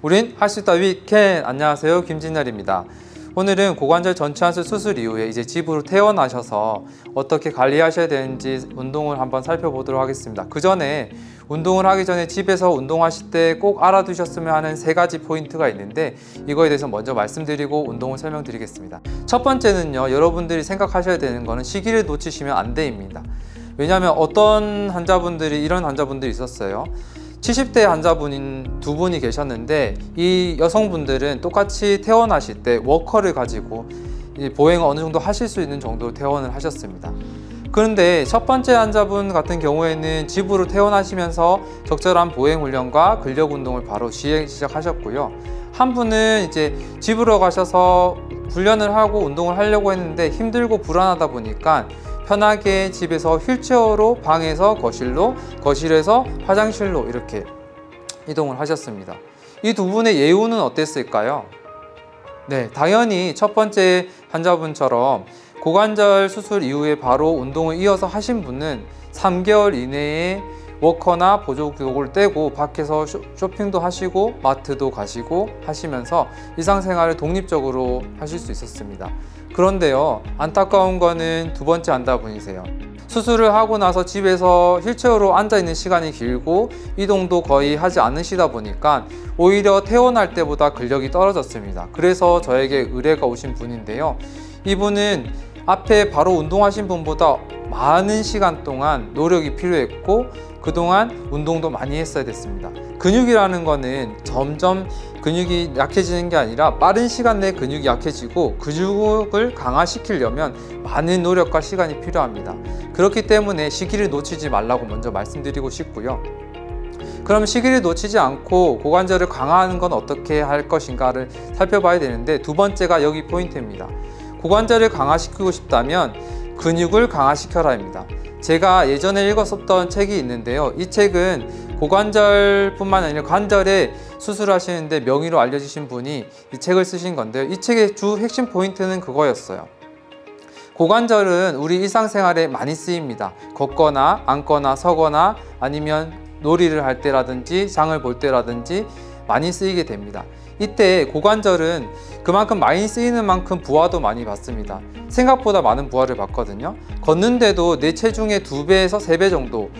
우린 할 수 있다 위켄! 안녕하세요, 김진열입니다. 오늘은 고관절 전치환술 수술 이후에 이제 집으로 퇴원하셔서 어떻게 관리하셔야 되는지 운동을 한번 살펴보도록 하겠습니다. 그 전에 운동을 하기 전에 집에서 운동하실 때 꼭 알아두셨으면 하는 3가지 포인트가 있는데 이거에 대해서 먼저 말씀드리고 운동을 설명드리겠습니다. 첫 번째는요, 여러분들이 생각하셔야 되는 거는 시기를 놓치시면 안 됩니다. 왜냐하면 어떤 환자분들이 이런 환자분들이 있었어요. 70대 환자분인 2분이 계셨는데 이 여성분들은 똑같이 퇴원하실 때 워커를 가지고 보행을 어느 정도 하실 수 있는 정도로 퇴원을 하셨습니다. 그런데 첫 번째 환자분 같은 경우에는 집으로 퇴원하시면서 적절한 보행 훈련과 근력 운동을 바로 시작하셨고요. 한 분은 이제 집으로 가셔서 훈련을 하고 운동을 하려고 했는데 힘들고 불안하다 보니까 편하게 집에서 휠체어로 방에서 거실로, 거실에서 화장실로 이렇게 이동을 하셨습니다. 이 2분의 예후는 어땠을까요? 네, 당연히 첫 번째 환자분처럼 고관절 수술 이후에 바로 운동을 이어서 하신 분은 3개월 이내에 워커나 보조기구를 떼고 밖에서 쇼핑도 하시고 마트도 가시고 하시면서 일상생활을 독립적으로 하실 수 있었습니다. 그런데요, 안타까운 거는 2번째 환자분이세요. 수술을 하고 나서 집에서 휠체어로 앉아있는 시간이 길고 이동도 거의 하지 않으시다 보니까 오히려 퇴원할 때보다 근력이 떨어졌습니다. 그래서 저에게 의뢰가 오신 분인데요, 이분은 앞에 바로 운동하신 분보다 많은 시간 동안 노력이 필요했고 그동안 운동도 많이 했어야 됐습니다. 근육이라는 거는 점점 근육이 약해지는 게 아니라 빠른 시간 내에 근육이 약해지고 근육을 강화시키려면 많은 노력과 시간이 필요합니다. 그렇기 때문에 시기를 놓치지 말라고 먼저 말씀드리고 싶고요. 그럼 시기를 놓치지 않고 고관절을 강화하는 건 어떻게 할 것인가를 살펴봐야 되는데 2번째가 여기 포인트입니다. 고관절을 강화시키고 싶다면 근육을 강화시켜라입니다. 제가 예전에 읽었었던 책이 있는데요, 이 책은 고관절뿐만 아니라 관절에 수술하시는데 명의로 알려지신 분이 이 책을 쓰신 건데요, 이 책의 주 핵심 포인트는 그거였어요. 고관절은 우리 일상생활에 많이 쓰입니다. 걷거나 앉거나 서거나 아니면 놀이를 할 때라든지 장을 볼 때라든지 많이 쓰이게 됩니다. 이때 고관절은 그만큼 많이 쓰이는 만큼 부하도 많이 받습니다. 생각보다 많은 부하를 받거든요. 걷는데도 내 체중의 2배에서 3배 정도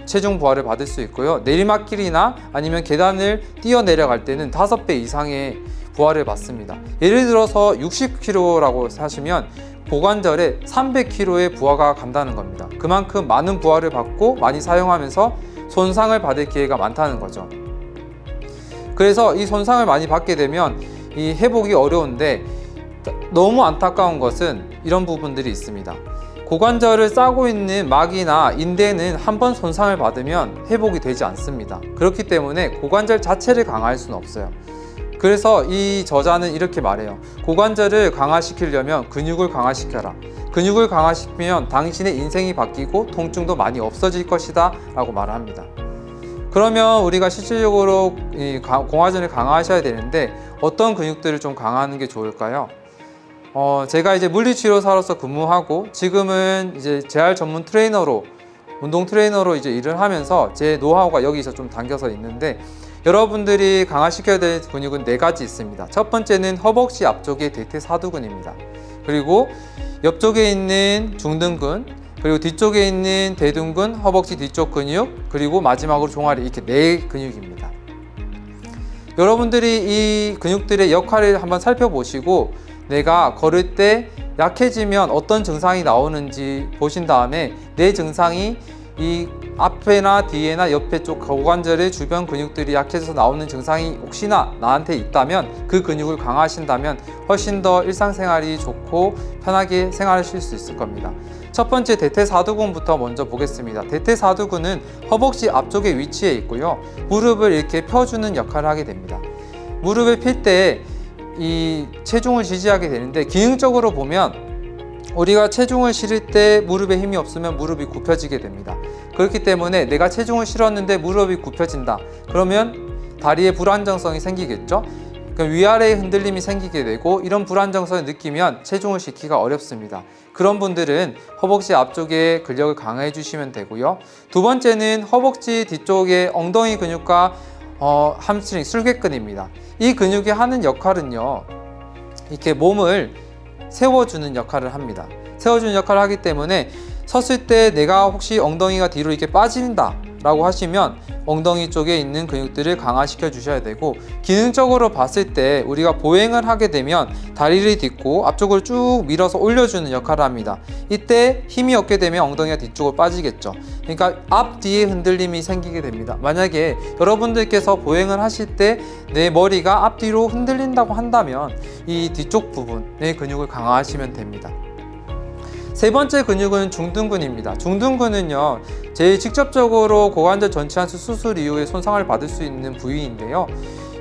체중 부하를 받을 수 있고요. 내리막길이나 아니면 계단을 뛰어 내려갈 때는 5배 이상의 부하를 받습니다. 예를 들어서 60kg라고 하시면 고관절에 300kg의 부하가 간다는 겁니다. 그만큼 많은 부하를 받고 많이 사용하면서 손상을 받을 기회가 많다는 거죠. 그래서 이 손상을 많이 받게 되면 이 회복이 어려운데 너무 안타까운 것은 이런 부분들이 있습니다. 고관절을 싸고 있는 막이나 인대는 한번 손상을 받으면 회복이 되지 않습니다. 그렇기 때문에 고관절 자체를 강화할 수는 없어요. 그래서 이 저자는 이렇게 말해요. 고관절을 강화시키려면 근육을 강화시켜라. 근육을 강화시키면 당신의 인생이 바뀌고 통증도 많이 없어질 것이다 라고 말을 합니다. 그러면 우리가 실질적으로 이 고관절을 강화하셔야 되는데 어떤 근육들을 좀 강화하는 게 좋을까요? 제가 이제 물리치료사로서 근무하고 지금은 이제 재활 전문 트레이너로, 운동 트레이너로 이제 일을 하면서 제 노하우가 여기서 좀 담겨서 있는데, 여러분들이 강화시켜야 될 근육은 4가지 있습니다. 첫 번째는 허벅지 앞쪽의 대퇴사두근입니다. 그리고 옆쪽에 있는 중등근, 그리고 뒤쪽에 있는 대둔근, 허벅지 뒤쪽 근육, 그리고 마지막으로 종아리, 이렇게 4 근육입니다. 여러분들이 이 근육들의 역할을 한번 살펴보시고 내가 걸을 때 약해지면 어떤 증상이 나오는지 보신 다음에 내 증상이 이 앞에나 뒤에나 옆에 쪽 고관절의 주변 근육들이 약해져서 나오는 증상이 혹시나 나한테 있다면 그 근육을 강화하신다면 훨씬 더 일상생활이 좋고 편하게 생활하실 수 있을 겁니다. 첫 번째 대퇴사두근부터 먼저 보겠습니다. 대퇴사두근은 허벅지 앞쪽에 위치해 있고요, 무릎을 이렇게 펴주는 역할을 하게 됩니다. 무릎을 필 때 이 체중을 지지하게 되는데, 기능적으로 보면 우리가 체중을 실을 때 무릎에 힘이 없으면 무릎이 굽혀지게 됩니다. 그렇기 때문에 내가 체중을 실었는데 무릎이 굽혀진다 그러면 다리에 불안정성이 생기겠죠. 위아래에 흔들림이 생기게 되고 이런 불안정성을 느끼면 체중을 실기가 어렵습니다. 그런 분들은 허벅지 앞쪽에 근력을 강화해 주시면 되고요. 2번째는 허벅지 뒤쪽에 엉덩이 근육과 함스트링 슬개근입니다. 이 근육이 하는 역할은요, 이렇게 몸을 세워주는 역할을 합니다. 세워주는 역할을 하기 때문에 섰을 때 내가 혹시 엉덩이가 뒤로 이렇게 빠진다 라고 하시면 엉덩이 쪽에 있는 근육들을 강화시켜 주셔야 되고, 기능적으로 봤을 때 우리가 보행을 하게 되면 다리를 딛고 앞쪽으로 쭉 밀어서 올려주는 역할을 합니다. 이때 힘이 없게 되면 엉덩이가 뒤쪽으로 빠지겠죠. 그러니까 앞뒤에 흔들림이 생기게 됩니다. 만약에 여러분들께서 보행을 하실 때 내 머리가 앞뒤로 흔들린다고 한다면 이 뒤쪽 부분의 근육을 강화하시면 됩니다. 세 번째 근육은 중둔근입니다. 중둔근은요, 제일 직접적으로 고관절 전치 환수 수술 이후에 손상을 받을 수 있는 부위인데요,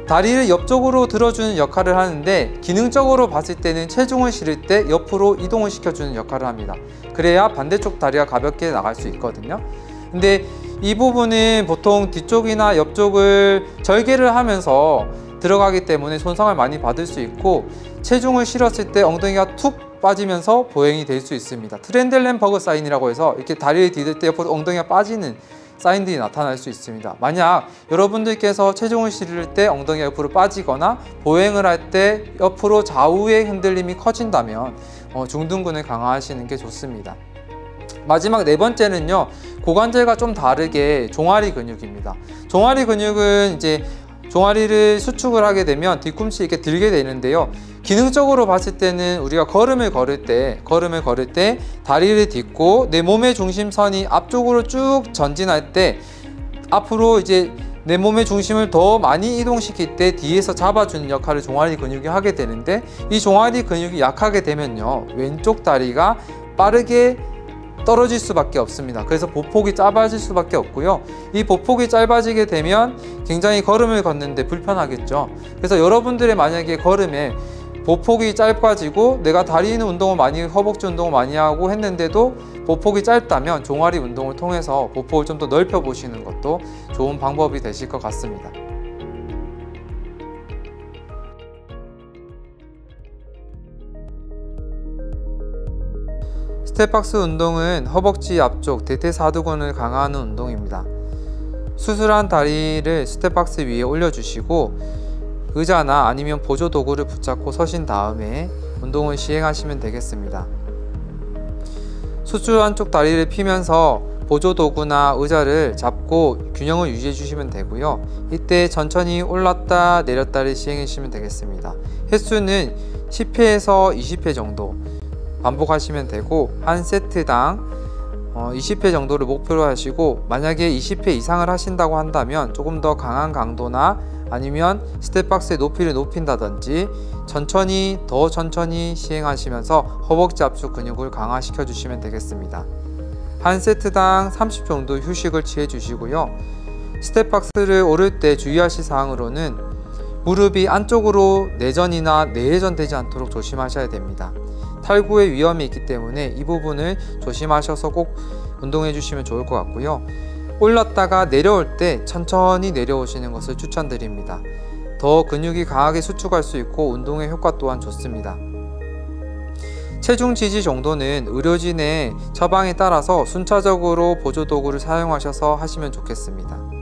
다리를 옆쪽으로 들어주는 역할을 하는데, 기능적으로 봤을 때는 체중을 실을 때 옆으로 이동을 시켜주는 역할을 합니다. 그래야 반대쪽 다리가 가볍게 나갈 수 있거든요. 근데 이 부분은 보통 뒤쪽이나 옆쪽을 절개를 하면서 들어가기 때문에 손상을 많이 받을 수 있고, 체중을 실었을 때 엉덩이가 툭 빠지면서 보행이 될 수 있습니다. 트렌델렌버그 사인이라고 해서 이렇게 다리를 디딜 때 옆으로 엉덩이가 빠지는 사인들이 나타날 수 있습니다. 만약 여러분들께서 체중을 실을 때 엉덩이가 옆으로 빠지거나 보행을 할 때 옆으로 좌우의 흔들림이 커진다면 중둔근을 강화하시는 게 좋습니다. 마지막 네 번째는요, 고관절과 좀 다르게 종아리 근육입니다. 종아리 근육은 이제 종아리를 수축을 하게 되면 뒤꿈치 이렇게 들게 되는데요, 기능적으로 봤을 때는 우리가 걸음을 걸을 때 다리를 딛고 내 몸의 중심선이 앞쪽으로 쭉 전진할 때 앞으로 이제 내 몸의 중심을 더 많이 이동시킬 때 뒤에서 잡아주는 역할을 종아리 근육이 하게 되는데, 이 종아리 근육이 약하게 되면요, 왼쪽 다리가 빠르게 떨어질 수밖에 없습니다. 그래서 보폭이 짧아질 수밖에 없고요, 이 보폭이 짧아지게 되면 굉장히 걸음을 걷는데 불편하겠죠. 그래서 여러분들의 만약에 걸음에 보폭이 짧아지고 내가 다리 운동을 많이, 허벅지 운동을 많이 하고 했는데도 보폭이 짧다면 종아리 운동을 통해서 보폭을 좀 더 넓혀 보시는 것도 좋은 방법이 되실 것 같습니다. 스텝박스 운동은 허벅지 앞쪽 대퇴사두근을 강화하는 운동입니다. 수술한 다리를 스텝박스 위에 올려주시고 의자나 아니면 보조 도구를 붙잡고 서신 다음에 운동을 시행하시면 되겠습니다. 수술한 쪽 다리를 피면서 보조 도구나 의자를 잡고 균형을 유지해 주시면 되고요, 이때 천천히 올랐다 내렸다를 시행해 주시면 되겠습니다. 횟수는 10회에서 20회 정도 반복하시면 되고, 한 세트당 20회 정도를 목표로 하시고, 만약에 20회 이상을 하신다고 한다면 조금 더 강한 강도나 아니면 스텝박스의 높이를 높인다든지 더 천천히 시행하시면서 허벅지 압축 근육을 강화시켜 주시면 되겠습니다. 한 세트당 30 정도 휴식을 취해 주시고요, 스텝박스를 오를 때 주의하실 사항으로는 무릎이 안쪽으로 내전이나 내회전 되지 않도록 조심하셔야 됩니다. 탈구의 위험이 있기 때문에 이 부분을 조심하셔서 꼭 운동해 주시면 좋을 것 같고요, 올랐다가 내려올 때 천천히 내려오시는 것을 추천드립니다. 더 근육이 강하게 수축할 수 있고 운동의 효과 또한 좋습니다. 체중 지지 정도는 의료진의 처방에 따라서 순차적으로 보조 도구를 사용하셔서 하시면 좋겠습니다.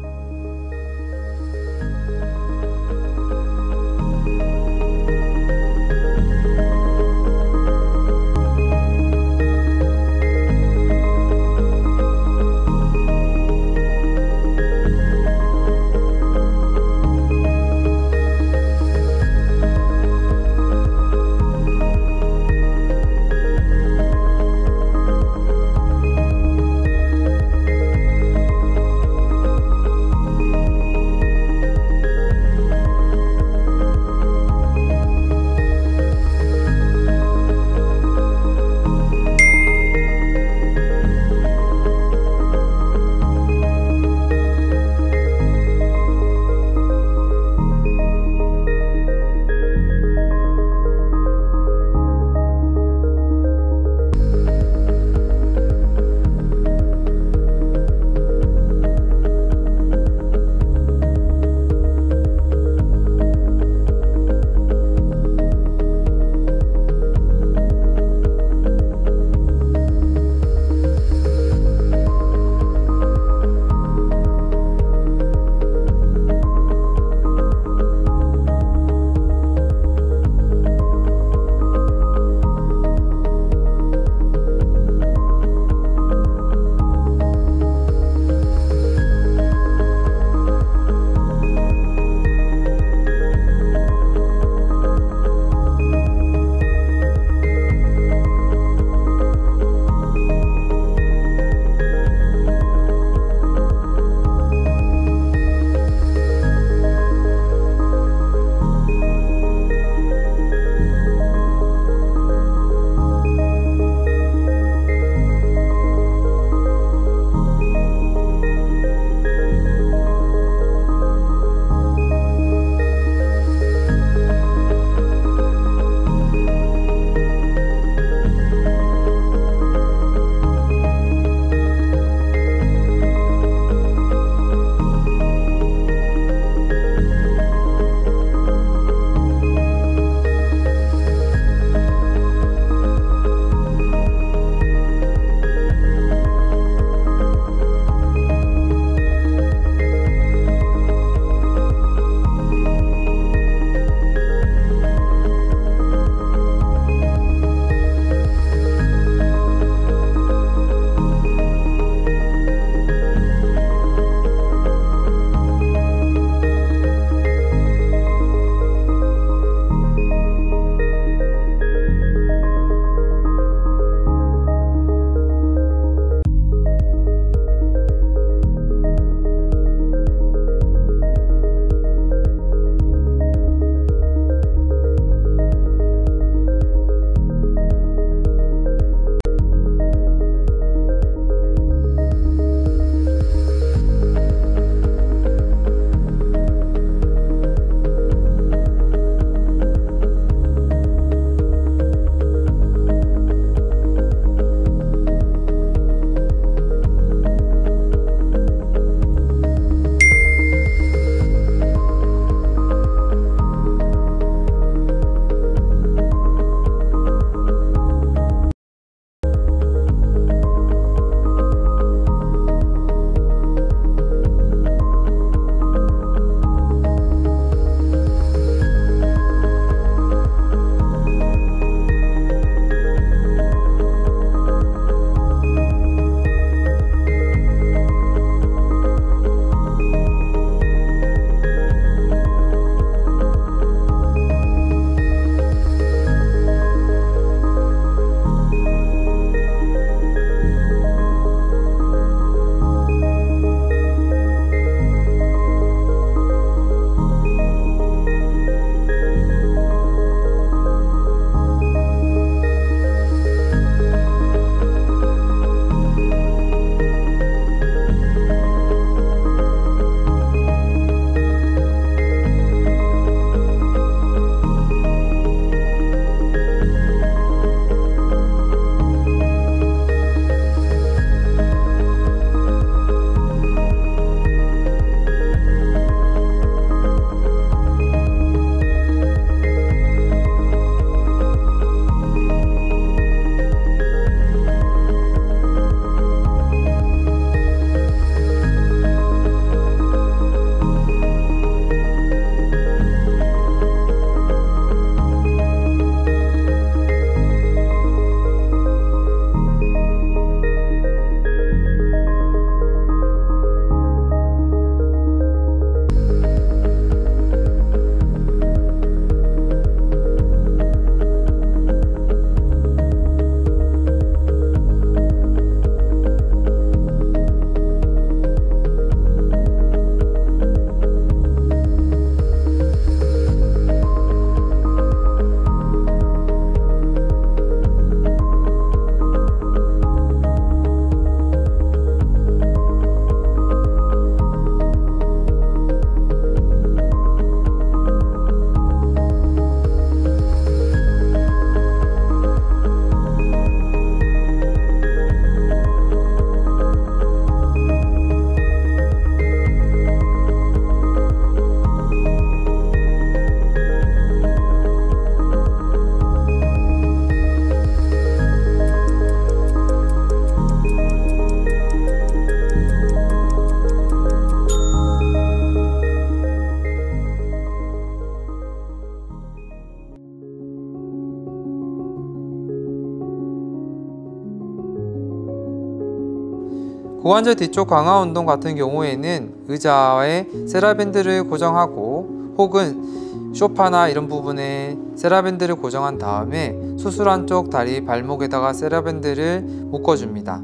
고관절 뒤쪽 강화 운동 같은 경우에는 의자에 세라밴드를 고정하고 혹은 소파나 이런 부분에 세라밴드를 고정한 다음에 수술한 쪽 다리 발목에다가 세라밴드를 묶어줍니다.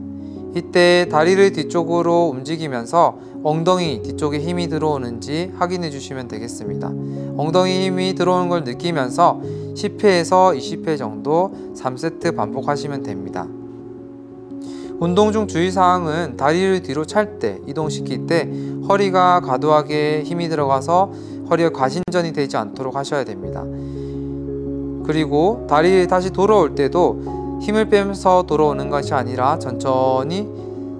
이때 다리를 뒤쪽으로 움직이면서 엉덩이 뒤쪽에 힘이 들어오는지 확인해 주시면 되겠습니다. 엉덩이 힘이 들어오는 걸 느끼면서 10회에서 20회 정도 3세트 반복하시면 됩니다. 운동 중 주의사항은 다리를 뒤로 찰 때, 이동시킬 때 허리가 과도하게 힘이 들어가서 허리가 과신전이 되지 않도록 하셔야 됩니다. 그리고 다리 다시 돌아올 때도 힘을 빼면서 돌아오는 것이 아니라 천천히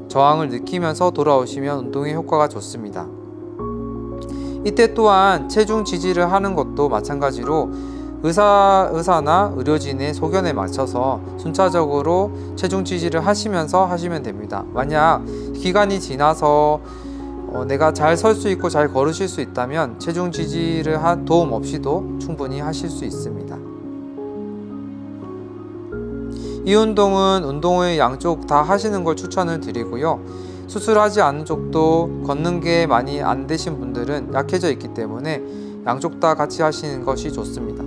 저항을 느끼면서 돌아오시면 운동의 효과가 좋습니다. 이때 또한 체중 지지를 하는 것도 마찬가지로 의사나 의료진의 소견에 맞춰서 순차적으로 체중 지지를 하시면서 하시면 됩니다. 만약 기간이 지나서 내가 잘 설 수 있고 잘 걸으실 수 있다면 체중 지지를 도움 없이도 충분히 하실 수 있습니다. 이 운동은 운동의 양쪽 다 하시는 걸 추천을 드리고요. 수술하지 않은 쪽도 걷는 게 많이 안 되신 분들은 약해져 있기 때문에 양쪽 다 같이 하시는 것이 좋습니다.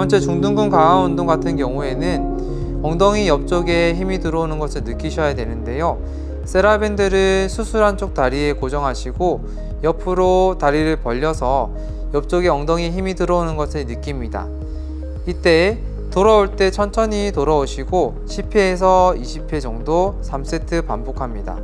번째 중둔근 강화 운동 같은 경우에는 엉덩이 옆쪽에 힘이 들어오는 것을 느끼셔야 되는데요. 세라밴드를 수술한 쪽 다리에 고정하시고 옆으로 다리를 벌려서 옆쪽에 엉덩이에 힘이 들어오는 것을 느낍니다. 이때 돌아올 때 천천히 돌아오시고 10회에서 20회 정도 3세트 반복합니다.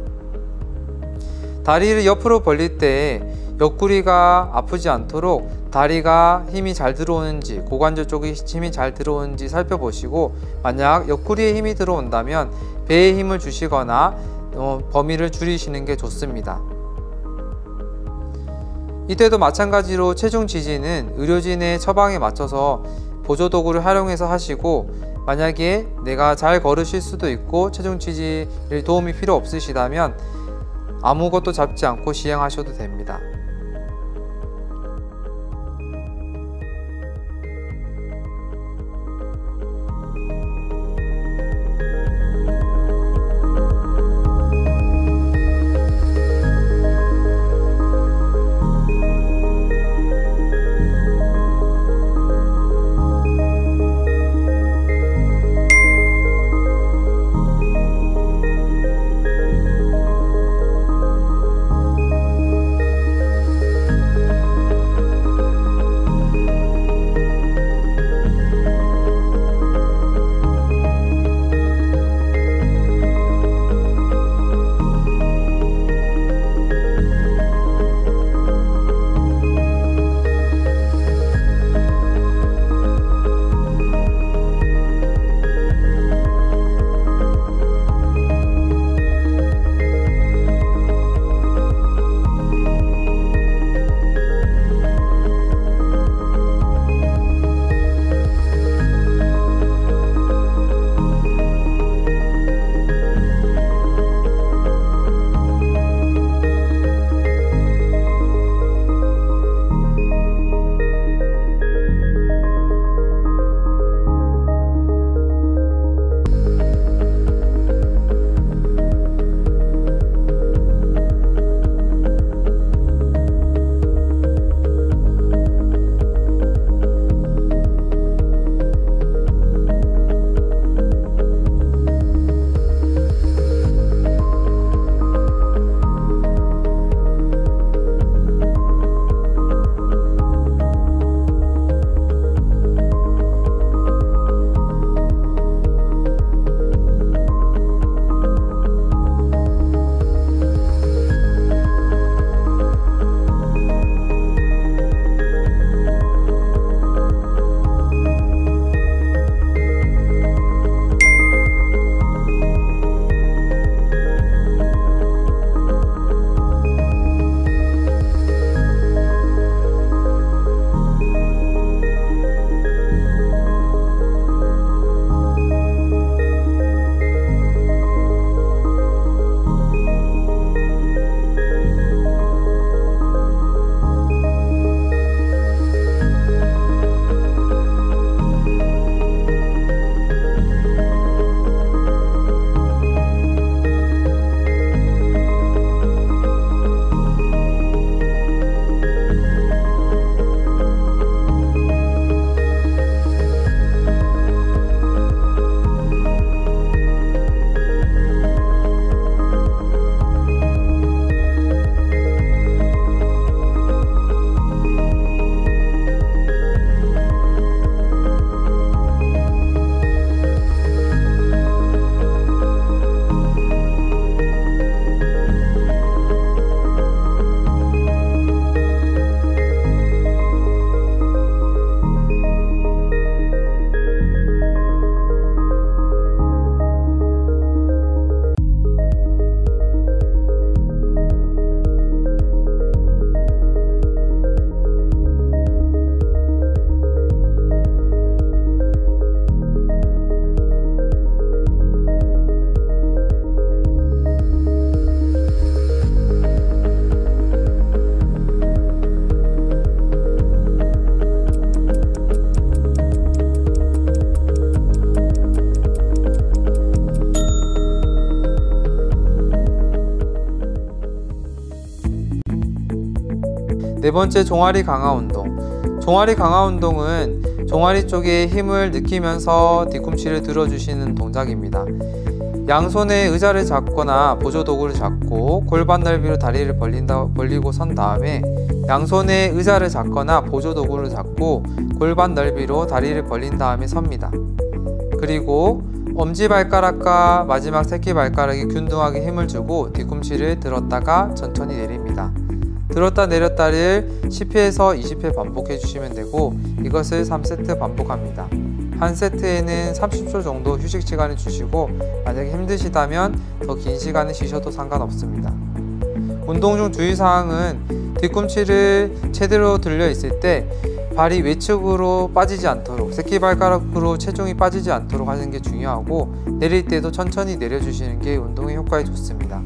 다리를 옆으로 벌릴 때 옆구리가 아프지 않도록 다리가 힘이 잘 들어오는지, 고관절 쪽에 힘이 잘 들어오는지 살펴보시고, 만약 옆구리에 힘이 들어온다면 배에 힘을 주시거나 범위를 줄이시는 게 좋습니다. 이때도 마찬가지로 체중 지지는 의료진의 처방에 맞춰서 보조도구를 활용해서 하시고, 만약에 내가 잘 걸으실 수도 있고 체중 지지를 도움이 필요 없으시다면 아무것도 잡지 않고 시행하셔도 됩니다. 네 번째, 종아리 강화 운동. 종아리 강화 운동은 종아리 쪽에 힘을 느끼면서 뒤꿈치를 들어주시는 동작입니다. 양손에 의자를 잡거나 보조도구를 잡고 골반 넓이로 다리를 벌리고 선 다음에 양손에 의자를 잡거나 보조도구를 잡고 골반 넓이로 다리를 벌린 다음에 섭니다. 그리고 엄지발가락과 마지막 새끼발가락이 균등하게 힘을 주고 뒤꿈치를 들었다가 천천히 내립니다. 들었다 내렸다를 10회에서 20회 반복해 주시면 되고, 이것을 3세트 반복합니다. 한 세트에는 30초 정도 휴식 시간을 주시고, 만약에 힘드시다면 더 긴 시간을 쉬셔도 상관없습니다. 운동 중 주의사항은 뒤꿈치를 제대로 들려 있을 때 발이 외측으로 빠지지 않도록, 새끼발가락으로 체중이 빠지지 않도록 하는 게 중요하고, 내릴 때도 천천히 내려주시는 게 운동의 효과에 좋습니다.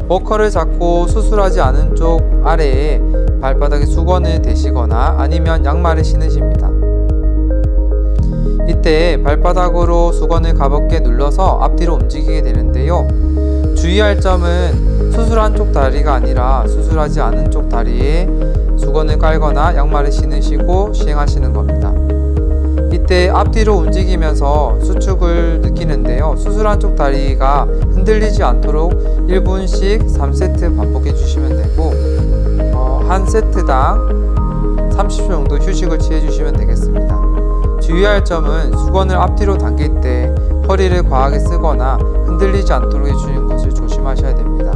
워커를 잡고 수술하지 않은 쪽 아래에 발바닥에 수건을 대시거나 아니면 양말을 신으십니다. 이때 발바닥으로 수건을 가볍게 눌러서 앞뒤로 움직이게 되는데요. 주의할 점은 수술한 쪽 다리가 아니라 수술하지 않은 쪽 다리에 수건을 깔거나 양말을 신으시고 시행하시는 겁니다. 이때 앞뒤로 움직이면서 수축을 느끼는데요. 수술한 쪽 다리가 흔들리지 않도록 1분씩 3세트 반복해 주시면 되고 한 세트당 30초 정도 휴식을 취해 주시면 되겠습니다. 주의할 점은 수건을 앞뒤로 당길 때 허리를 과하게 쓰거나 흔들리지 않도록 해주는 것을 조심하셔야 됩니다.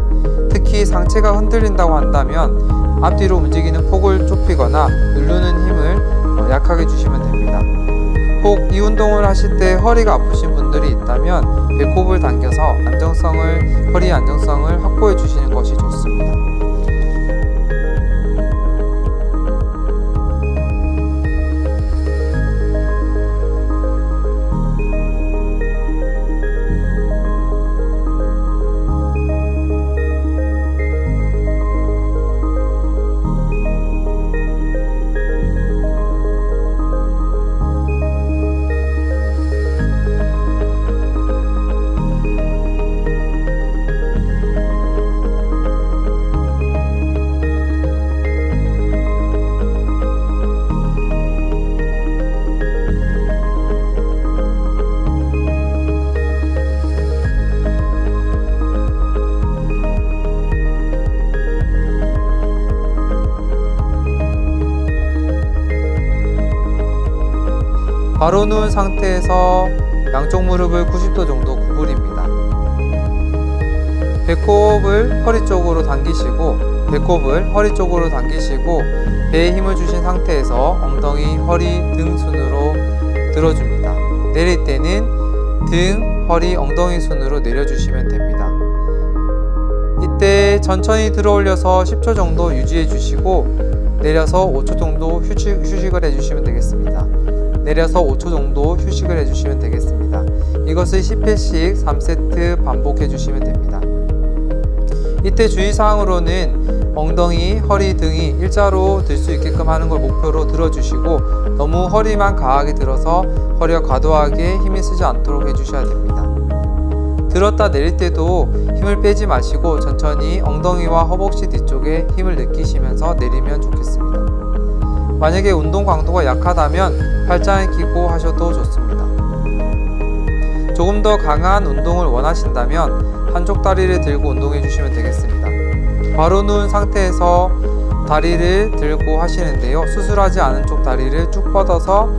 특히 상체가 흔들린다고 한다면 앞뒤로 움직이는 폭을 좁히거나 누르는 힘을 약하게 주시면 됩니다. 혹 이 운동을 하실 때 허리가 아프신 분들이 있다면 배꼽을 당겨서 허리 안정성을 확보해 주시는 것이 좋습니다. 바로 누운 상태에서 양쪽 무릎을 90도 정도 구부립니다. 배꼽을 허리 쪽으로 당기시고 배에 힘을 주신 상태에서 엉덩이, 허리, 등 순으로 들어줍니다. 내릴 때는 등, 허리, 엉덩이 순으로 내려주시면 됩니다. 이때 천천히 들어 올려서 10초 정도 유지해 주시고 내려서 5초 정도 휴식을 해주시면 되겠습니다. 이것을 10회씩 3세트 반복해 주시면 됩니다. 이때 주의사항으로는 엉덩이, 허리 등이 일자로 들 수 있게끔 하는 걸 목표로 들어주시고 너무 허리만 강하게 들어서 허리가 과도하게 힘이 쓰지 않도록 해주셔야 됩니다. 들었다 내릴 때도 힘을 빼지 마시고 천천히 엉덩이와 허벅지 뒤쪽에 힘을 느끼시면서 내리면 좋겠습니다. 만약에 운동 강도가 약하다면 팔짱을 끼고 하셔도 좋습니다. 조금 더 강한 운동을 원하신다면 한쪽 다리를 들고 운동해 주시면 되겠습니다. 바로 누운 상태에서 다리를 들고 하시는데요. 수술하지 않은 쪽 다리를 쭉 뻗어서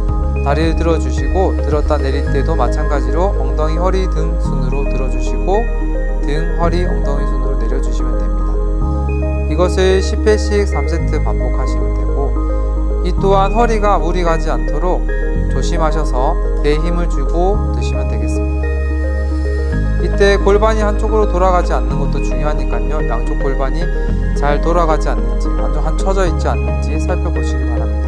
다리를 들어주시고 들었다 내릴 때도 마찬가지로 엉덩이, 허리, 등 순으로 들어주시고 등, 허리, 엉덩이 순으로 내려주시면 됩니다. 이것을 10회씩 3세트 반복하시면 되고 이 또한 허리가 무리 가지 않도록 조심하셔서 배에 힘을 주고 드시면 되겠습니다. 이때 골반이 한쪽으로 돌아가지 않는 것도 중요하니까요. 양쪽 골반이 잘 돌아가지 않는지, 완전 한쳐져 있지 않는지 살펴보시기 바랍니다.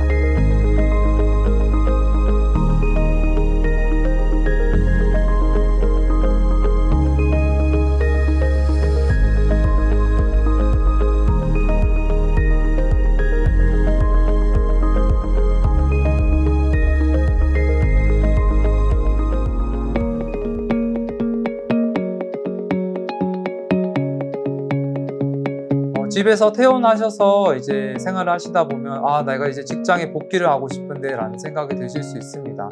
집에서 퇴원하셔서 이제 생활을 하시다 보면 내가 이제 직장에 복귀를 하고 싶은데 라는 생각이 드실 수 있습니다.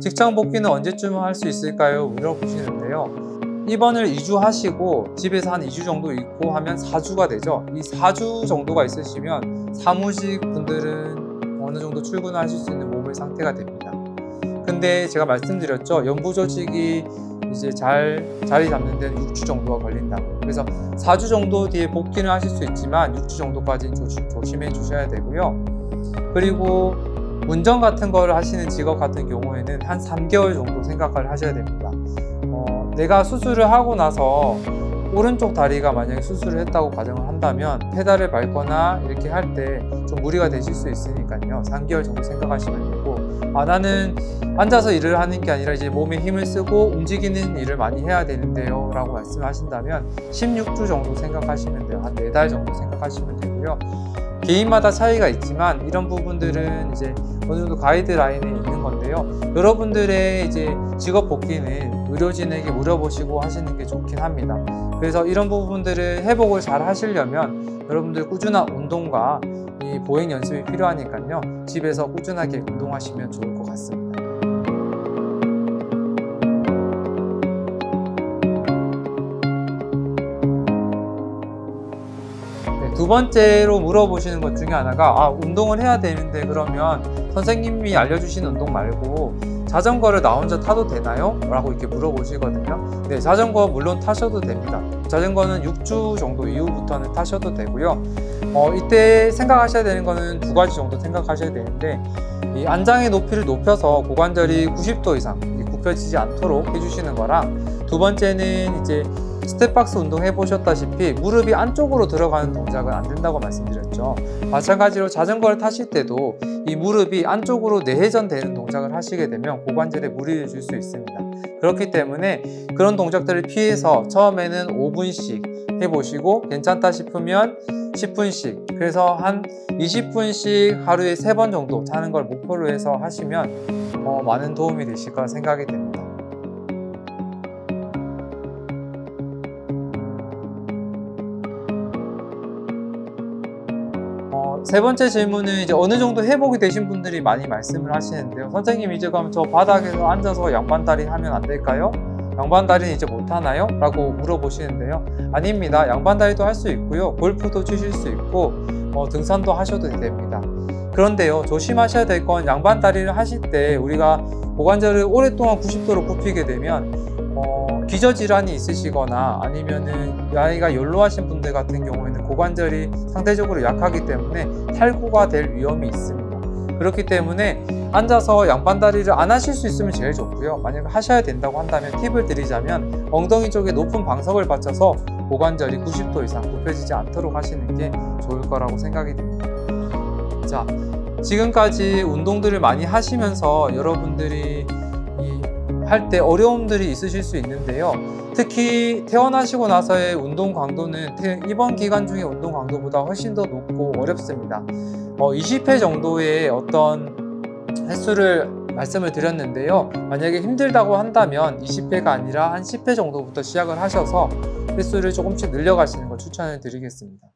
직장 복귀는 언제쯤 할 수 있을까요? 물어보시는데요. 입원을 2주 하시고 집에서 한 2주 정도 있고 하면 4주가 되죠. 이 4주 정도가 있으시면 사무직 분들은 어느 정도 출근하실 수 있는 몸의 상태가 됩니다. 근데 제가 말씀드렸죠. 연부 조직이 이제 자리 잡는 데는 6주 정도가 걸린다고. 그래서 4주 정도 뒤에 복귀는 하실 수 있지만 6주 정도까지는 조심해 주셔야 되고요. 그리고 운전 같은 거를 하시는 직업 같은 경우에는 한 3개월 정도 생각을 하셔야 됩니다. 내가 수술을 하고 나서 오른쪽 다리가 만약에 수술을 했다고 가정을 한다면 페달을 밟거나 이렇게 할 때 좀 무리가 되실 수 있으니까요. 3개월 정도 생각하시면 되고 나는 앉아서 일을 하는 게 아니라 이제 몸에 힘을 쓰고 움직이는 일을 많이 해야 되는데요 라고 말씀하신다면 16주 정도 생각하시면 돼요. 한 4달 정도 생각하시면 되고요. 개인마다 차이가 있지만 이런 부분들은 이제 어느 정도 가이드라인에 있는 건데요. 여러분들의 이제 직업 복귀는 의료진에게 물어보시고 하시는 게 좋긴 합니다. 그래서 이런 부분들을 회복을 잘 하시려면 여러분들 꾸준한 운동과 이 보행 연습이 필요하니까요. 집에서 꾸준하게 운동하시면 좋을 것 같습니다. 두 번째로 물어보시는 것 중에 하나가 운동을 해야 되는데 그러면 선생님이 알려주신 운동 말고 자전거를 나 혼자 타도 되나요? 라고 이렇게 물어보시거든요. 네, 자전거 물론 타셔도 됩니다. 자전거는 6주 정도 이후부터는 타셔도 되고요. 이때 생각하셔야 되는 거는 2가지 정도 생각하셔야 되는데 이 안장의 높이를 높여서 고관절이 90도 이상 굽혀지지 않도록 해주시는 거랑 두 번째는 이제 스텝박스 운동 해보셨다시피 무릎이 안쪽으로 들어가는 동작은 안 된다고 말씀드렸죠. 마찬가지로 자전거를 타실 때도 이 무릎이 안쪽으로 내회전되는 동작을 하시게 되면 고관절에 무리를 줄 수 있습니다. 그렇기 때문에 그런 동작들을 피해서 처음에는 5분씩 해보시고 괜찮다 싶으면 10분씩, 그래서 한 20분씩 하루에 3번 정도 타는 걸 목표로 해서 하시면 많은 도움이 되실 거라 생각이 됩니다. 세 번째 질문은 이제 어느 정도 회복이 되신 분들이 많이 말씀을 하시는데요. 선생님 이제 그럼 저 바닥에서 앉아서 양반다리 하면 안 될까요? 양반다리는 이제 못하나요? 라고 물어보시는데요. 아닙니다. 양반다리도 할 수 있고요. 골프도 치실 수 있고 등산도 하셔도 됩니다. 그런데요, 조심하셔야 될 건 양반다리를 하실 때 우리가 고관절을 오랫동안 90도로 굽히게 되면 기저질환이 있으시거나 아니면은 나이가 연로하신 분들 같은 경우에는 고관절이 상대적으로 약하기 때문에 탈구가 될 위험이 있습니다. 그렇기 때문에 앉아서 양반다리를 안 하실 수 있으면 제일 좋고요. 만약 하셔야 된다고 한다면 팁을 드리자면 엉덩이 쪽에 높은 방석을 받쳐서 고관절이 90도 이상 굽혀지지 않도록 하시는 게 좋을 거라고 생각이 듭니다. 자, 지금까지 운동들을 많이 하시면서 여러분들이 할 때 어려움들이 있으실 수 있는데요. 특히 퇴원하시고 나서의 운동 강도는 입원 기간 중의 운동 강도보다 훨씬 더 높고 어렵습니다. 20회 정도의 어떤 횟수를 말씀을 드렸는데요. 만약에 힘들다고 한다면 20회가 아니라 한 10회 정도부터 시작을 하셔서 횟수를 조금씩 늘려가시는 걸 추천을 드리겠습니다.